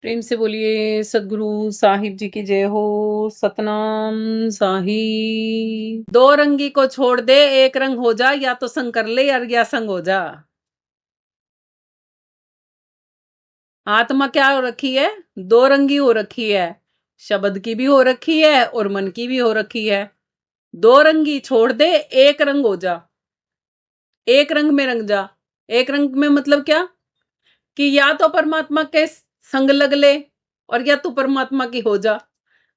प्रेम से बोलिए सदगुरु साहिब जी की जय हो। सतनाम साहिब। दो रंगी को छोड़ दे, एक रंग हो जा, या तो संग कर ले या संग हो जा। आत्मा क्या हो रखी है? दो रंगी हो रखी है। शब्द की भी हो रखी है और मन की भी हो रखी है। दो रंगी छोड़ दे, एक रंग हो जा। एक रंग में रंग जा। एक रंग में मतलब क्या? कि या तो परमात्मा के संग लग ले और या तू परमात्मा की हो जा।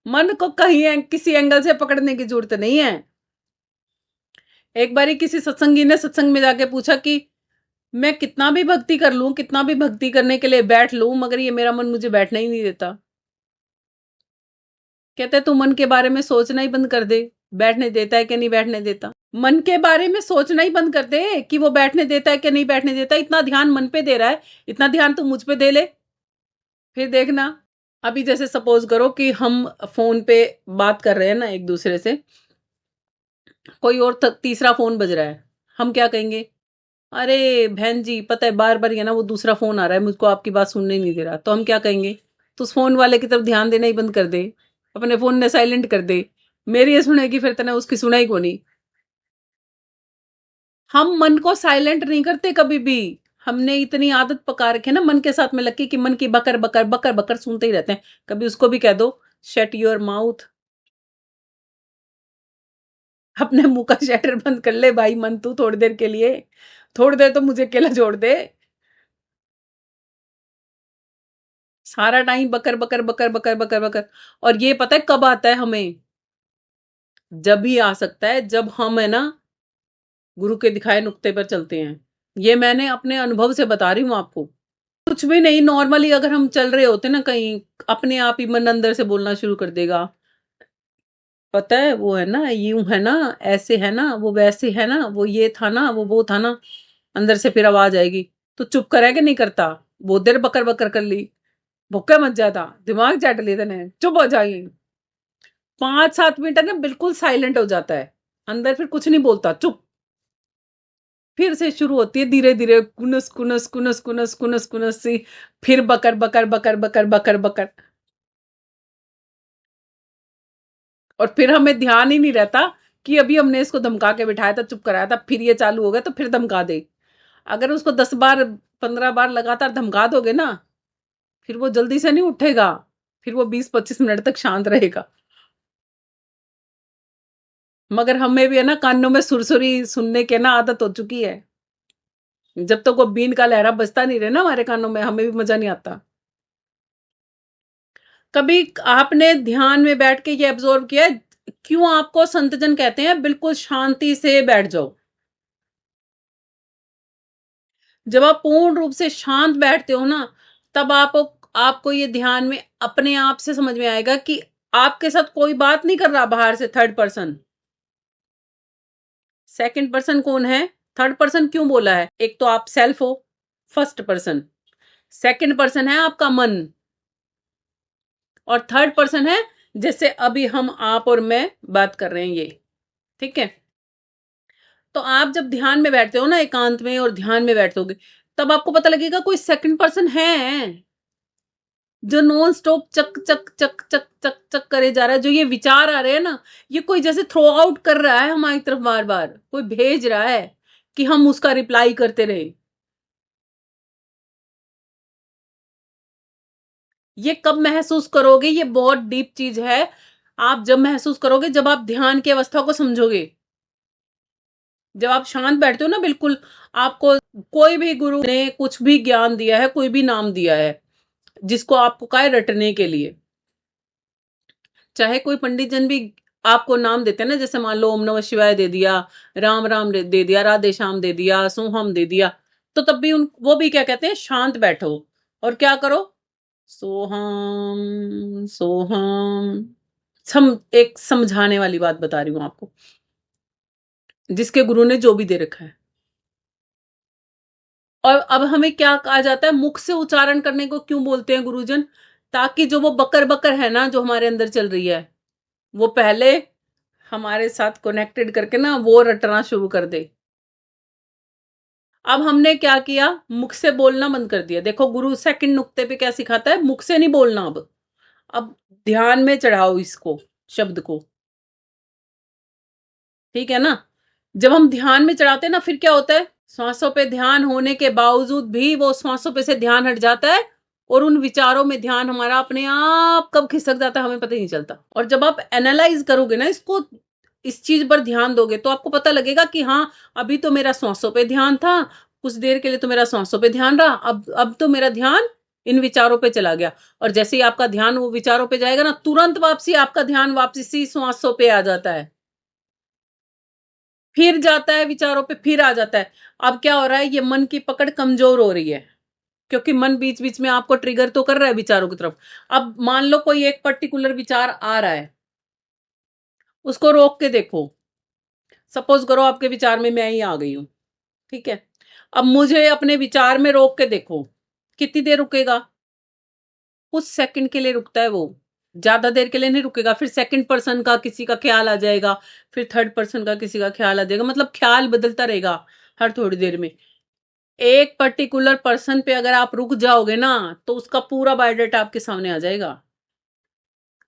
मन को कहीं किसी एंगल से पकड़ने की जरूरत नहीं है। एक बारी किसी सत्संगी ने सत्संग में जाके पूछा कि मैं कितना भी भक्ति कर लूं, कितना भी भक्ति करने के लिए बैठ लूं, मगर ये मेरा मन मुझे बैठना ही नहीं देता। कहते तू मन के बारे में सोचना ही बंद कर दे, बैठने देता है कि नहीं बैठने देता। मन के बारे में सोचना ही बंद कर दे कि वो बैठने देता है कि नहीं बैठने देता। इतना ध्यान मन पे दे रहा है, इतना ध्यान तू मुझ पे दे ले, फिर देखना। अभी जैसे सपोज करो कि हम फोन पे बात कर रहे हैं ना एक दूसरे से, कोई और तीसरा फोन बज रहा है, हम क्या कहेंगे? अरे बहन जी, पता है बार बार ये ना वो दूसरा फोन आ रहा है, मुझको आपकी बात सुनने नहीं दे रहा। तो हम क्या कहेंगे? तो उस फोन वाले की तरफ ध्यान देना ही बंद कर दे, अपने फोन ने साइलेंट कर दे। मेरी ये सुनेगी फिर तने उसकी सुनाई को नहीं। हम मन को साइलेंट नहीं करते कभी भी। हमने इतनी आदत पका रखी है ना मन के साथ में लग के कि मन की बकर बकर बकर बकर सुनते ही रहते हैं। कभी उसको भी कह दो शट योर माउथ। अपने मुंह का शटर बंद कर ले भाई मन, तू थोड़ी देर के लिए, थोड़ी देर तो मुझे अकेला छोड़ दे। सारा टाइम बकर बकर बकर बकर बकर बकर। और ये पता है कब आता है हमें? जब भी आ सकता है जब हम है ना गुरु के दिखाए नुक्ते पर चलते हैं। ये मैंने अपने अनुभव से बता रही हूँ आपको। कुछ भी नहीं, नॉर्मली अगर हम चल रहे होते ना कहीं, अपने आप ही मन अंदर से बोलना शुरू कर देगा। पता है वो है ना, यूं है ना, ऐसे है ना, वो वैसे है ना, वो ये था ना, वो था ना। अंदर से फिर आवाज आएगी, तो चुप करे कि नहीं करता? बहुत देर बकर बकर कर ली, भुक्के मत जाता, दिमाग चाट लिए तने, चुप हो जाएगी। 5-7 मिनट है ना बिल्कुल साइलेंट हो जाता है, अंदर फिर कुछ नहीं बोलता, चुप। फिर से शुरू होती है धीरे धीरे कुनस कुनस कुनस कुनस कुनस कुनस सी। फिर बकर बकर बकर बकर बकर बकर। और फिर हमें ध्यान ही नहीं रहता कि अभी हमने इसको धमका के बिठाया था, चुप कराया था, फिर ये चालू हो गया तो फिर धमका दे। अगर उसको 10 बार 15 बार लगातार धमका दोगे ना, फिर वो जल्दी से नहीं उठेगा। फिर वो 20-25 मिनट तक शांत रहेगा। मगर हमें भी है ना कानों में सुरसुरी सुनने के ना आदत हो चुकी है। जब तक वो बीन का लहरा बजता नहीं रहे ना हमारे कानों में, हमें भी मजा नहीं आता। कभी आपने ध्यान में बैठ के ये ऑब्जर्व किया है, क्यों आपको संतजन कहते हैं बिल्कुल शांति से बैठ जाओ? जब आप पूर्ण रूप से शांत बैठते हो ना, तब आपको ये ध्यान में अपने आप से समझ में आएगा कि आपके साथ कोई बात नहीं कर रहा बाहर से थर्ड पर्सन। सेकंड पर्सन कौन है? थर्ड पर्सन क्यों बोला है? एक तो आप सेल्फ हो, फर्स्ट पर्सन। सेकंड पर्सन है आपका मन, और थर्ड पर्सन है जैसे अभी हम आप और मैं बात कर रहे हैं ये। ठीक है? तो आप जब ध्यान में बैठते हो ना एकांत में और ध्यान में बैठोगे, तब आपको पता लगेगा कोई सेकंड पर्सन है जो नॉन स्टॉप चक चक चक चक चक चक करे जा रहा है। जो ये विचार आ रहे हैं ना, ये कोई जैसे थ्रो आउट कर रहा है हमारी तरफ, बार बार कोई भेज रहा है कि हम उसका रिप्लाई करते रहे। ये कब महसूस करोगे? ये बहुत डीप चीज है। आप जब महसूस करोगे, जब आप ध्यान की अवस्था को समझोगे, जब आप शांत बैठते हो ना बिल्कुल। आपको कोई भी गुरु ने कुछ भी ज्ञान दिया है, कोई भी नाम दिया है जिसको आपको कहा है रटने के लिए, चाहे कोई पंडित जन भी आपको नाम देते हैं ना, जैसे मान लो ओम नमः शिवाय दे दिया, राम राम दे दिया, राधे श्याम दे दिया, सोहम दे दिया, तो तब भी उन वो भी क्या कहते हैं? शांत बैठो और क्या करो? सोहम सोहम। एक समझाने वाली बात बता रही हूं आपको, जिसके गुरु ने जो भी दे रखा है। और अब हमें क्या कहा जाता है? मुख से उच्चारण करने को क्यों बोलते हैं गुरुजन? ताकि जो वो बकर बकर है ना जो हमारे अंदर चल रही है, वो पहले हमारे साथ कनेक्टेड करके ना वो रटना शुरू कर दे। अब हमने क्या किया, मुख से बोलना बंद कर दिया। देखो गुरु सेकंड नुक्ते पे क्या सिखाता है, मुख से नहीं बोलना। अब ध्यान में चढ़ाओ इसको, शब्द को, ठीक है ना। जब हम ध्यान में चढ़ाते हैं ना, फिर क्या होता है, श्वासों पे ध्यान होने के बावजूद भी वो श्वासों पे से ध्यान हट जाता है और उन विचारों में ध्यान हमारा अपने आप कब खिसक जाता है हमें पता ही नहीं चलता। और जब आप एनालाइज करोगे ना इसको, इस चीज पर ध्यान दोगे, तो आपको पता लगेगा कि हाँ, अभी तो मेरा श्वासों पे ध्यान था, कुछ देर के लिए तो मेरा श्वासों पे ध्यान रहा, अब तो मेरा ध्यान इन विचारों पे चला गया। और जैसे ही आपका ध्यान वो विचारों पे जाएगा ना, तुरंत वापसी आपका ध्यान वापसी श्वासों पे आ जाता है, फिर जाता है विचारों पे, फिर आ जाता है। अब क्या हो रहा है, ये मन की पकड़ कमजोर हो रही है, क्योंकि मन बीच बीच में आपको ट्रिगर तो कर रहा है विचारों की तरफ। अब मान लो कोई एक पर्टिकुलर विचार आ रहा है, उसको रोक के देखो। सपोज करो आपके विचार में मैं ही आ गई हूं, ठीक है। अब मुझे अपने विचार में रोक के देखो, कितनी देर रुकेगा, कुछ सेकंड के लिए रुकता है वो, ज्यादा देर के लिए नहीं रुकेगा। फिर सेकंड पर्सन का किसी का ख्याल आ जाएगा, फिर थर्ड पर्सन का किसी का ख्याल आ जाएगा, मतलब ख्याल बदलता रहेगा हर थोड़ी देर में। एक पर्टिकुलर पर्सन पे अगर आप रुक जाओगे ना, तो उसका पूरा बायोडाटा आपके सामने आ जाएगा।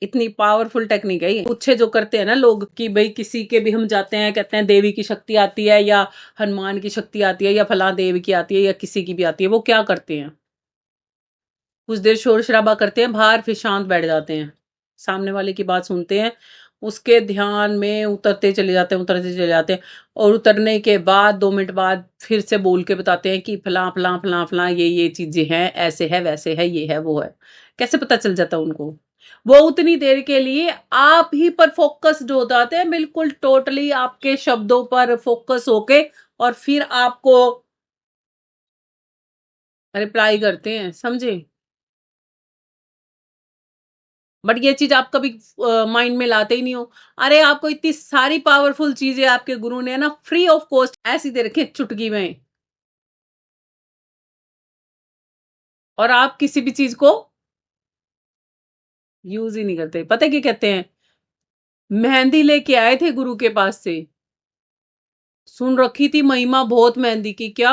इतनी पावरफुल टेक्निक है ये। कुछ जो करते हैं ना लोग कि भाई किसी के भी हम जाते हैं, कहते हैं देवी की शक्ति आती है या हनुमान की शक्ति आती है या फला देवी की आती है या किसी की भी आती है, वो क्या करते हैं, कुछ देर शोर शराबा करते हैं बाहर, फिर शांत बैठ जाते हैं, सामने वाले की बात सुनते हैं, उसके ध्यान में उतरते चले जाते हैं, उतरते चले जाते हैं। और उतरने के बाद 2 मिनट बाद फिर से बोल के बताते हैं कि फला फला फला फला ये चीजें हैं, ऐसे है वैसे है, ये है वो है। कैसे पता चल जाता है उनको, वो उतनी देर के लिए आप ही पर फोकस्ड हो जाते हैं, बिल्कुल टोटली आपके शब्दों पर फोकस होके, और फिर आपको रिप्लाई करते हैं, समझे। बट ये चीज आप कभी माइंड में लाते ही नहीं हो। अरे आपको इतनी सारी पावरफुल चीजें आपके गुरु ने ना फ्री ऑफ कॉस्ट ऐसी दे रखी है चुटकी में, और आप किसी भी चीज को यूज ही नहीं करते। पता है क्या कहते हैं, मेहंदी लेके आए थे गुरु के पास से, सुन रखी थी महिमा बहुत मेहंदी की, क्या,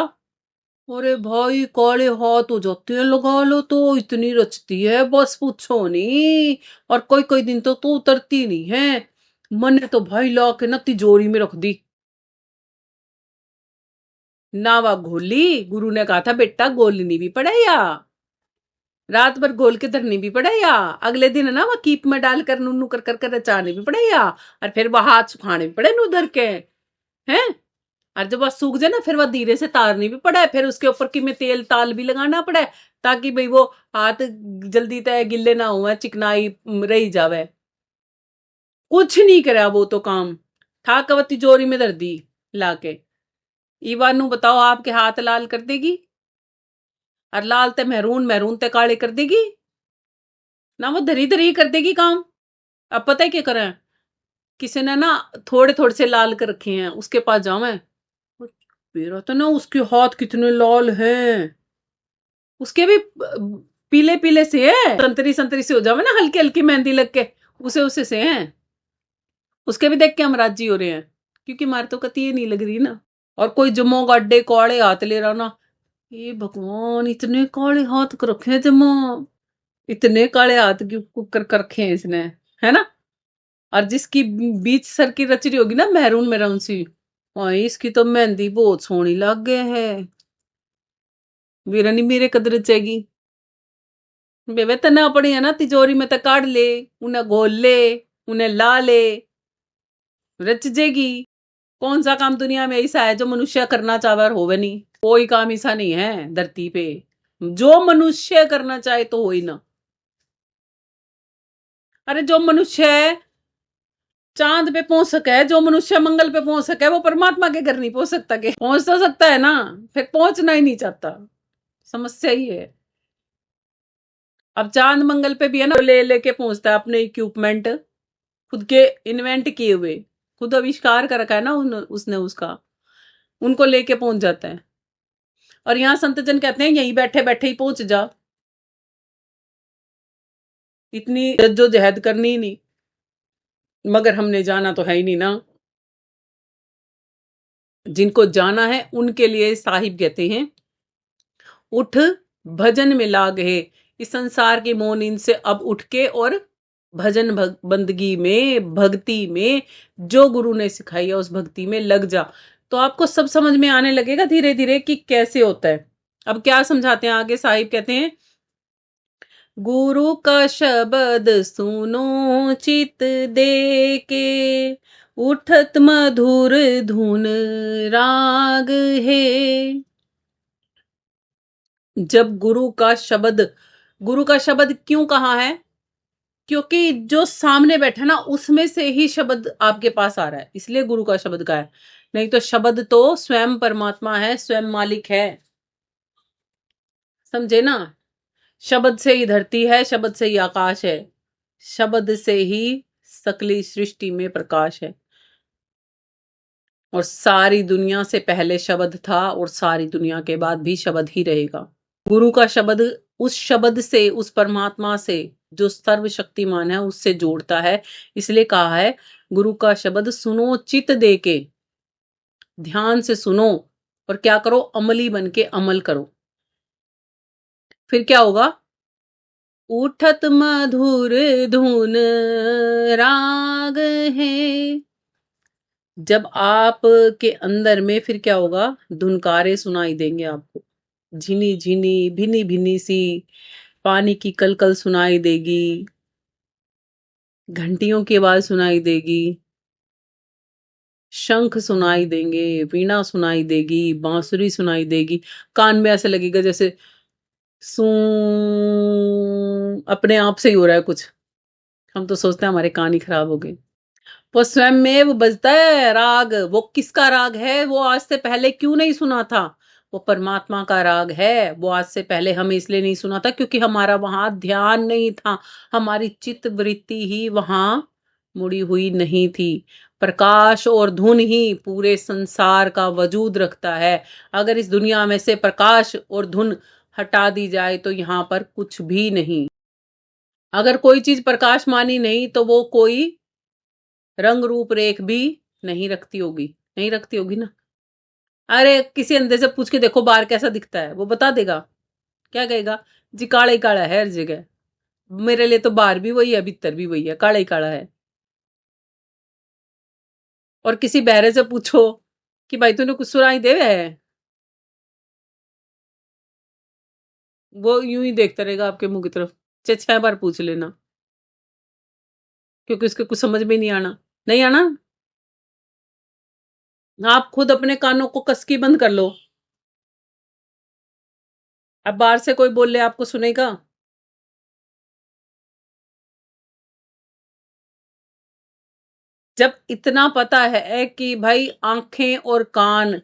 अरे भाई काले हाथ हो जाते हैं लगा लो तो, इतनी रचती है बस पूछो नहीं। और कोई कोई दिन तो उतरती नहीं है। मैंने तो भाई ला के ना तिजोरी में रख दी। नावा घोली, गुरु ने कहा था बेटा गोलनी भी पड़े या रात भर घोल के धरनी भी पड़े, या अगले दिन ना वह कीप में डालकर नुन्नू कर कर रचानी भी पड़े, या और फिर वह हाथ सुखाने भी पड़े नू धर के, हैं। और जब वह सूख जाए ना, फिर वह धीरे से तारनी भी पड़े, फिर उसके ऊपर की में तेल ताल भी लगाना पड़े, ताकि भाई वो हाथ जल्दी तय गिल्ले ना हुए, चिकनाई रही जावे। कुछ नहीं करा वो तो काम, ठाकवती तिजोरी में धर दी लाके। ईवानू बताओ आपके हाथ लाल कर देगी, और लाल ते महरून, महरून ते काले कर देगी ना, वो धरी धरी कर देगी काम। अब पता है क्या करें, किसी ने ना थोड़े थोड़े से लाल कर रखे हैं, उसके पास जाओ मैं, मेरा तो ना उसके हाथ कितने लाल हैं, उसके भी पीले पीले से है, संतरी संतरी से हो जावे ना, हल्की हल्की मेहंदी लग के, उसे उसे से हैं। उसके भी देख के हम राजी हो रहे हैं, क्योंकि मारे तो कती ये नहीं लग रही ना। और कोई जमो गाड्डे काले हाथ ले रहा ना, ये भगवान इतने काले हाथ कर रखे हैं जमा, इतने काले हाथ क्यों कर रखे हैं इसने, है ना। और जिसकी बीच सर की रचरी होगी ना महरून महरून सी, और इसकी तो मेहंदी बहुत सोहनी लग गए है, मेरा नहीं मेरे कदर रचेगी। बेबे तना पड़ी है ना तिजोरी में तो काट ले, उन्हें घोल ले, उन्हें ला ले, रच जेगी। कौन सा काम दुनिया में ऐसा है जो मनुष्य करना चाहे और होवे नहीं, कोई काम ऐसा नहीं है धरती पे जो मनुष्य करना चाहे तो हो ही ना। अरे जो मनुष्य चांद पे पहुंच सका है, जो मनुष्य मंगल पे पहुंच सका है, वो परमात्मा के घर नहीं पहुंच सकता के, पहुंच तो सकता है ना, फिर पहुंचना ही नहीं चाहता। समस्या ही है। अब चांद मंगल पे भी है ना, ले लेके पहुंचता है अपने इक्विपमेंट, खुद के इन्वेंट किए हुए, खुद आविष्कार कर रखा है ना उसने उसका, उनको लेके पहुंच जाता है। और यहाँ संत जन कहते हैं यहीं बैठे बैठे ही पहुंच जा, इतनी जद्दोजहद करनी ही नहीं। मगर हमने जाना तो है ही नहीं ना। जिनको जाना है उनके लिए साहिब कहते हैं, उठ भजन में लाग है। इस संसार के मोह नींद से अब उठ के और भजन बंदगी में, भक्ति में, जो गुरु ने सिखाई है उस भक्ति में लग जा। तो आपको सब समझ में आने लगेगा धीरे धीरे कि कैसे होता है। अब क्या समझाते हैं आगे, साहिब कहते हैं, गुरु का शब्द सुनो चित दे के, उठत मधुर धुन राग है। जब गुरु का शब्द क्यों कहा है? क्योंकि जो सामने बैठा ना उसमें से ही शब्द आपके पास आ रहा है, इसलिए गुरु का शब्द का है। नहीं तो शब्द तो स्वयं परमात्मा है, स्वयं मालिक है। समझे ना? शब्द से ही धरती है, शब्द से ही आकाश है, शब्द से ही सकली सृष्टि में प्रकाश है। और सारी दुनिया से पहले शब्द था और सारी दुनिया के बाद भी शब्द ही रहेगा। गुरु का शब्द उस शब्द से, उस परमात्मा से जो सर्वशक्तिमान है उससे जोड़ता है। इसलिए कहा है गुरु का शब्द सुनो चित दे के, ध्यान से सुनो और क्या करो, अमली बन के अमल करो। फिर क्या होगा? उठत मधुर धुन राग है। जब आप के अंदर में फिर क्या होगा? धुनकारे सुनाई देंगे आपको, झिनी झिनी भिनी भिनी सी पानी की कलकल सुनाई देगी, घंटियों की आवाज सुनाई देगी, शंख सुनाई देंगे, वीणा सुनाई देगी, बांसुरी सुनाई देगी। कान में ऐसे लगेगा जैसे सू, अपने आप से ही हो रहा है कुछ। हम तो सोचते हैं हमारे कान ही खराब हो गए। वो स्वयं में वो बजता है राग। वो किसका राग है? वो आज से पहले क्यों नहीं सुना था? वो परमात्मा का राग है। वो आज से पहले हमें इसलिए नहीं सुना था क्योंकि हमारा वहां ध्यान नहीं था, हमारी चित्त वृत्ति ही वहां मुड़ी हुई नहीं थी। प्रकाश और धुन ही पूरे संसार का वजूद रखता है। अगर इस दुनिया में से प्रकाश और धुन हटा दी जाए तो यहाँ पर कुछ भी नहीं। अगर कोई चीज प्रकाश मानी नहीं तो वो कोई रंग रूप रेख भी नहीं रखती होगी, नहीं रखती होगी ना। अरे किसी अंधे से पूछ के देखो बाहर कैसा दिखता है, वो बता देगा। क्या कहेगा? जी काला ही काला है हर जगह। मेरे लिए तो बाहर भी वही है, भीतर भी वही है, काला ही काला है। और किसी बहरे से पूछो कि भाई तूने कुछ सुनाई दे है, वो यूं ही देखता रहेगा आपके मुंह की तरफ। 6 बार पूछ लेना, क्योंकि उसके कुछ समझ में नहीं आना। नहीं आना? आप खुद अपने कानों को कसकी बंद कर लो। अब बाहर से कोई बोल ले आपको सुनेगा? जब इतना पता है कि भाई आंखें और कान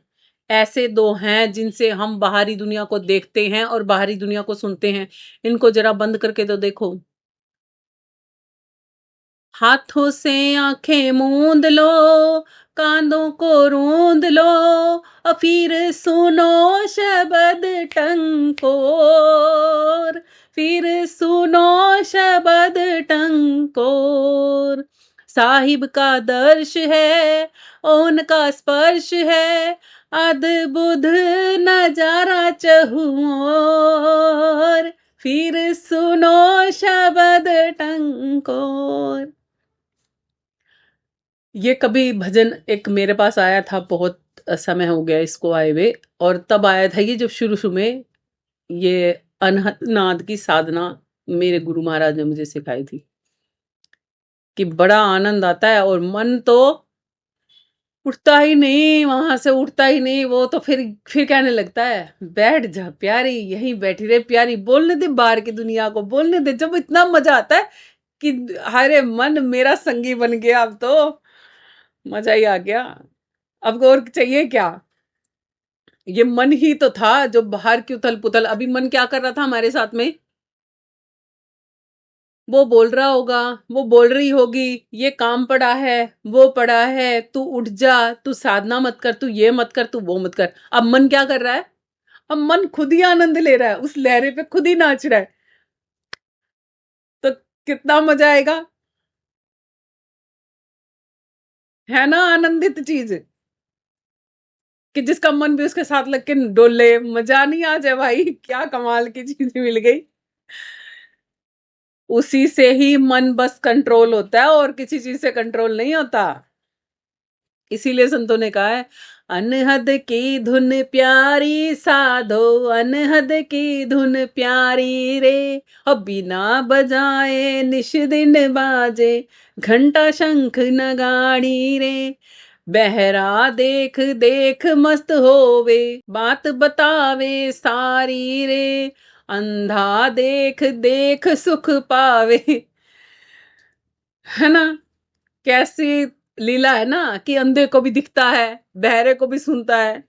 ऐसे दो हैं जिनसे हम बाहरी दुनिया को देखते हैं और बाहरी दुनिया को सुनते हैं, इनको जरा बंद करके तो देखो। हाथों से आंखें मूंद लो, कांधों को रूंद लो, और फिर सुनो शब्द टंकोर, फिर सुनो शब्द टंकोर। साहिब का दर्श है, उनका स्पर्श है, अद्भुत नजारा चहुओर, फिर सुनो शब्द टंकोर। ये कभी भजन एक मेरे पास आया था, बहुत समय हो गया इसको आए हुए, और तब आया था ये जब शुरू शुरू में ये अनहद नाद की साधना मेरे गुरु महाराज ने मुझे सिखाई थी, कि बड़ा आनंद आता है और मन तो उठता ही नहीं, वहां से उठता ही नहीं। वो तो फिर कहने लगता है बैठ जा प्यारी, यहीं बैठी रहे प्यारी, बोलने दे बाहर की दुनिया को, बोलने दे। जब इतना मजा आता है कि हरे मन मेरा संगी बन गया, अब तो मजा ही आ गया। अब और चाहिए क्या? ये मन ही तो था जो बाहर की उथल पुथल, अभी मन क्या कर रहा था हमारे साथ में? वो बोल रहा होगा, वो बोल रही होगी, ये काम पड़ा है, वो पड़ा है, तू उठ जा, तू साधना मत कर, तू ये मत कर, तू वो मत कर। अब मन क्या कर रहा है? अब मन खुद ही आनंद ले रहा है, उस लहरे पे खुद ही नाच रहा है। तो कितना मजा आएगा, है ना? आनंदित चीज। कि जिसका मन भी उसके साथ लग के डोले, मजा नहीं आ जाए भाई, क्या कमाल की चीज मिल गई। उसी से ही मन बस कंट्रोल होता है और किसी चीज से कंट्रोल नहीं होता। इसीलिए संतों ने कहा है, अनहद की धुन प्यारी साधो, अनहद की धुन प्यारी रे, और बिना बजाए निश दिन बाजे, घंटा शंख नगाड़ी रे, बहरा देख देख मस्त होवे, बात बतावे सारी रे, अंधा देख देख सुख पावे। है ना, कैसी लीला है ना, कि अंधे को भी दिखता है, बहरे को भी सुनता है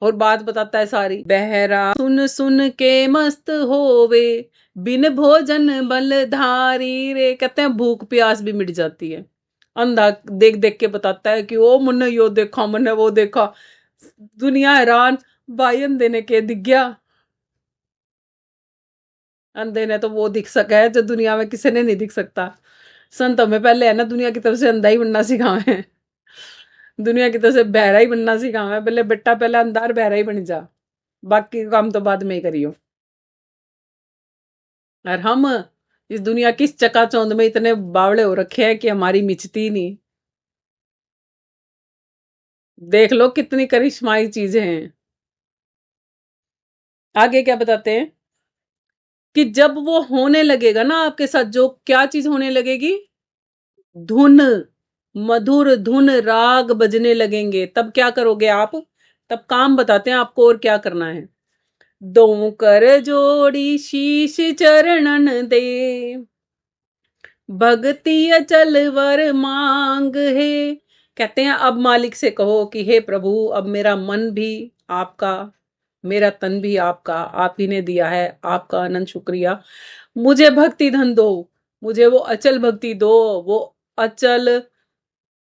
और बात बताता है सारी। बहरा सुन सुन के मस्त होवे, बिन भोजन बलधारी रे, कहते हैं भूख प्यास भी मिट जाती है। अंधा देख देख के बताता है कि ओ मैंने यो देखा, मैंने वो देखा, दुनिया हैरान, भाई अंधे ने के दिख गया। अंधे ने तो वो दिख सका है जो दुनिया में किसी ने नहीं दिख सकता। संतों में पहले है ना, दुनिया की तरफ से अंधा ही बनना सिखाए हैं, दुनिया की तरफ से बहरा ही बनना सिखावे, पहले बेटा पहले अंधार बहरा ही बन जा, बाकी काम तो बाद में ही करियो। और हम इस दुनिया की इस चकाचौंध में इतने बावड़े हो रखे हैं कि हमारी मिचती नहीं। देख लो कितनी करिश्माई चीजें हैं। आगे क्या बताते हैं कि जब वो होने लगेगा ना आपके साथ, जो क्या चीज होने लगेगी, धुन, मधुर धुन राग बजने लगेंगे, तब क्या करोगे आप? तब काम बताते हैं आपको और क्या करना है। दो कर जोड़ी शीश चरणन दे, भक्ति अचल वर मांग है। कहते हैं अब मालिक से कहो कि हे प्रभु, अब मेरा मन भी आपका, मेरा तन भी आपका, आप ही ने दिया है, आपका अनंत शुक्रिया। मुझे भक्ति धन दो, मुझे वो अचल भक्ति दो, वो अचल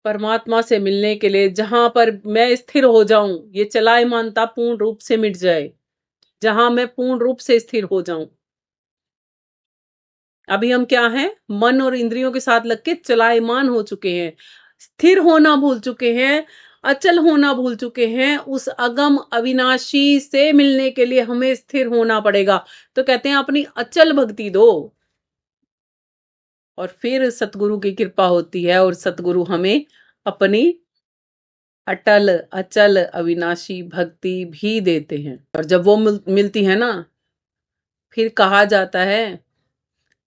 परमात्मा से मिलने के लिए, जहां पर मैं स्थिर हो जाऊं, ये चलायमानता पूर्ण रूप से मिट जाए, जहां मैं पूर्ण रूप से स्थिर हो जाऊं। अभी हम क्या हैं, मन और इंद्रियों के साथ लग के चलायमान हो चुके हैं, स्थिर होना भूल चुके हैं, अचल होना भूल चुके हैं। उस अगम अविनाशी से मिलने के लिए हमें स्थिर होना पड़ेगा। तो कहते हैं अपनी अचल भक्ति दो, और फिर सतगुरु की कृपा होती है और सतगुरु हमें अपनी अटल अचल अविनाशी भक्ति भी देते हैं। और जब वो मिलती है ना, फिर कहा जाता है,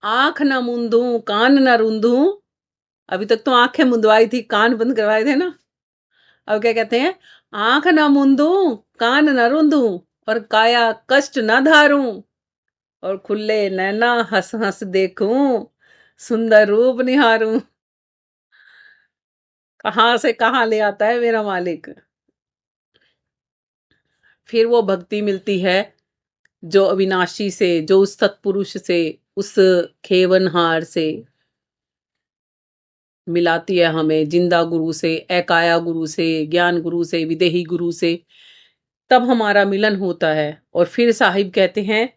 आंख न मूंदू कान न रूंदू। अभी तक तो आंखें मुंदवाई थी, कान बंद करवाए थे ना। अब क्या कहते हैं, आंख न मूंदू कान न रूंदू, और काया कष्ट न धारूं, और खुले नैना हंस हंस देखूं, सुंदर रूप निहारूं। कहाँ से कहाँ ले आता है मेरा मालिक। फिर वो भक्ति मिलती है जो अविनाशी से, जो उस सत्पुरुष से, उस खेवनहार से मिलाती है हमें, जिंदा गुरु से, एकाया गुरु से, ज्ञान गुरु से, विदेही गुरु से। तब हमारा मिलन होता है। और फिर साहिब कहते हैं,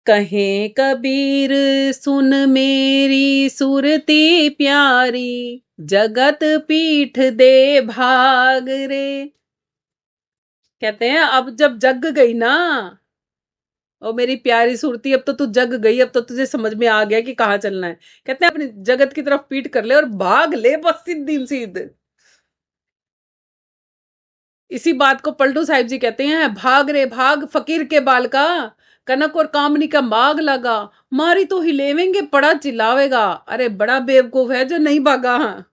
कहें कबीर सुन मेरी सुरती प्यारी, जगत पीठ दे भाग रे। कहते हैं अब जब जग गई ना, और मेरी प्यारी सुरती, अब तो तू जग गई, अब तो तुझे समझ में आ गया कि कहाँ चलना है। कहते हैं अपनी जगत की तरफ पीठ कर ले और भाग ले, बस सीधी सीध। इसी बात को पलटू साहिब जी कहते हैं, भाग रे भाग फकीर के बाल का, कनक और कामनी का माग लगा, मारी तो हिलेवेंगे पड़ा चिल्लावेगा। अरे बड़ा बेवकूफ है जो नहीं भागा।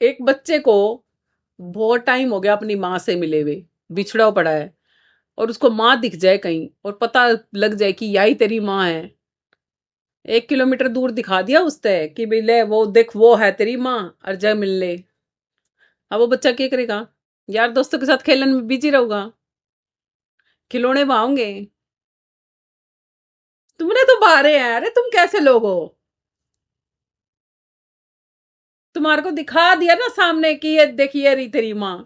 एक बच्चे को बहुत टाइम हो गया अपनी माँ से मिले हुए, बिछड़ा पड़ा है, और उसको माँ दिख जाए कहीं और पता लग जाए कि यही तेरी माँ है, 1 किलोमीटर दूर दिखा दिया उसने कि भाई ले वो देख, वो है तेरी माँ, और जा मिल ले। अब वो बच्चा क्या करेगा? यार दोस्तों के साथ खेलने में बिजी रहूंगा, खिलौने भाओगे। तुमने तो बारे हैं, अरे तुम कैसे लोग हो? तुम्हारे को दिखा दिया ना सामने कि ये देखिए रही तेरी माँ,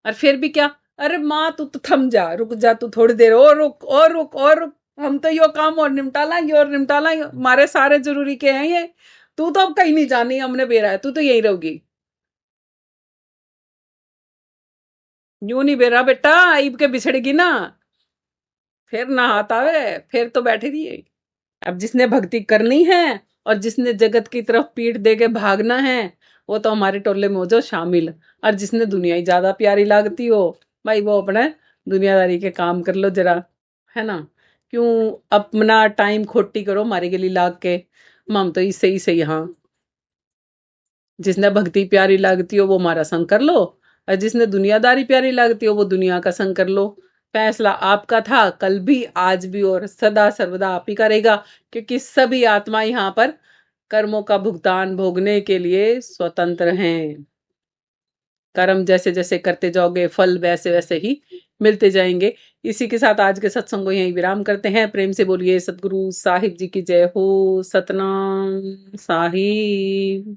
और फिर भी क्या? अरे माँ तू तो थम जा, रुक जा, तू थोड़ी देर और रुक और रुक और रुक, हम तो यो काम और निपटा लाएंगे और निपटा लाएंगे, हमारे सारे जरूरी के हैं ये। तू तो अब कहीं नहीं जानी, हमने बेरा है, तू तो यहीं रहोगी। यूं नहीं बेरा बेटा, आइब के बिछड़ेगी ना, फिर ना हाथ आवे, फिर तो बैठी रही। अब जिसने भक्ति करनी है और जिसने जगत की तरफ पीठ दे के भागना है, वो तो हमारे टोले में हो जाओ शामिल। और जिसने दुनिया ही ज्यादा प्यारी लागती हो, भाई वो अपने दुनियादारी के काम कर लो जरा, है ना। क्यों अपना टाइम खोटी करो हमारे के लिए लाग के, हम तो इससे ही सही। हाँ, जिसने भक्ति प्यारी लगती हो वो हमारा संग कर लो, और जिसने दुनियादारी प्यारी लगती हो वो दुनिया का संग कर लो। फैसला आपका था, कल भी, आज भी, और सदा सर्वदा आप ही करेगा, क्योंकि सभी आत्मा यहाँ पर कर्मों का भुगतान भोगने के लिए स्वतंत्र हैं। कर्म जैसे जैसे करते जाओगे, फल वैसे वैसे ही मिलते जाएंगे। इसी के साथ आज के सत्संग को यहीं विराम करते हैं। प्रेम से बोलिए सतगुरु साहिब जी की जय हो। सतनाम साहिब।